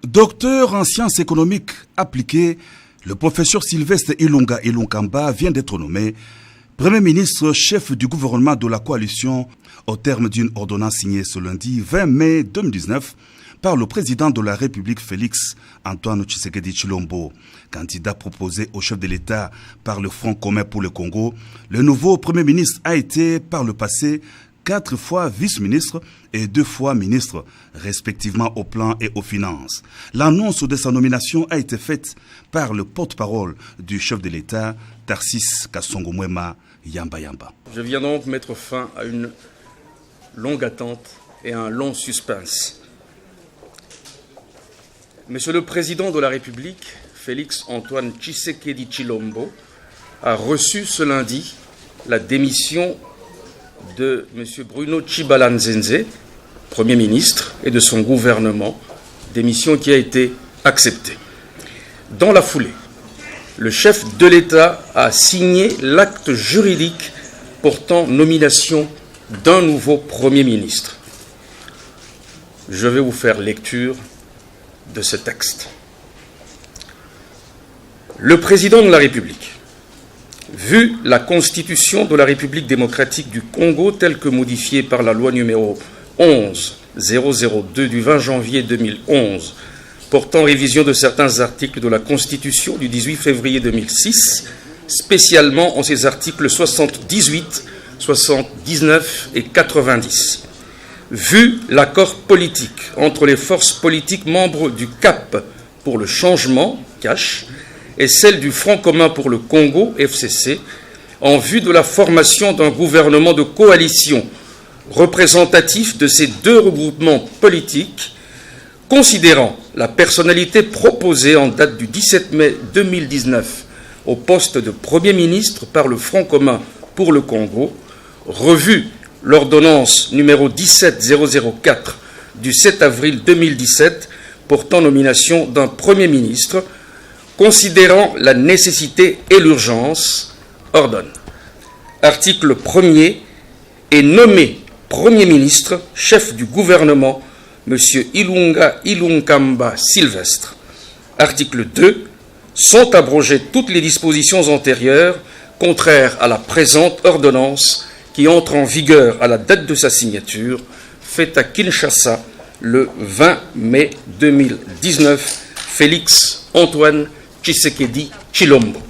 Docteur en sciences économiques appliquées, le professeur Sylvestre Ilunga Ilunkamba vient d'être nommé Premier ministre chef du gouvernement de la coalition au terme d'une ordonnance signée ce lundi 20 mai 2019 par le président de la République Félix Antoine Tshisekedi Tshilombo. Candidat proposé au chef de l'État par le Front commun pour le Congo, le nouveau Premier ministre a été par le passé 4 fois vice-ministre et 2 fois ministre, respectivement au plan et aux finances. L'annonce de sa nomination a été faite par le porte-parole du chef de l'État, Tarsis Kasongo Mwema Yamba Yamba. Je viens donc mettre fin à une longue attente et à un long suspense. Monsieur le Président de la République, Félix Antoine Tshisekedi Tshilombo, a reçu ce lundi la démission de M. Bruno Tshibala-Nzenze, Premier ministre, et de son gouvernement, démission qui a été acceptée. Dans la foulée, le chef de l'État a signé l'acte juridique portant nomination d'un nouveau Premier ministre. Je vais vous faire lecture de ce texte. Le Président de la République, vu la Constitution de la République démocratique du Congo telle que modifiée par la loi numéro 11-002 du 20 janvier 2011 portant révision de certains articles de la Constitution du 18 février 2006, spécialement en ses articles 78, 79 et 90. Vu l'accord politique entre les forces politiques membres du CAP pour le changement, CACH, et celle du Front commun pour le Congo, FCC, en vue de la formation d'un gouvernement de coalition représentatif de ces deux regroupements politiques, considérant la personnalité proposée en date du 17 mai 2019 au poste de Premier ministre par le Front commun pour le Congo, revue l'ordonnance numéro 17004 du 7 avril 2017 portant nomination d'un Premier ministre, considérant la nécessité et l'urgence, ordonne. Article 1er est nommé Premier ministre, chef du gouvernement, M. Ilunga Ilunkamba Sylvestre. Article 2. Sont abrogées toutes les dispositions antérieures contraires à la présente ordonnance qui entre en vigueur à la date de sa signature, faite à Kinshasa le 20 mai 2019. Félix Antoine Tshisekedi Tshilombo.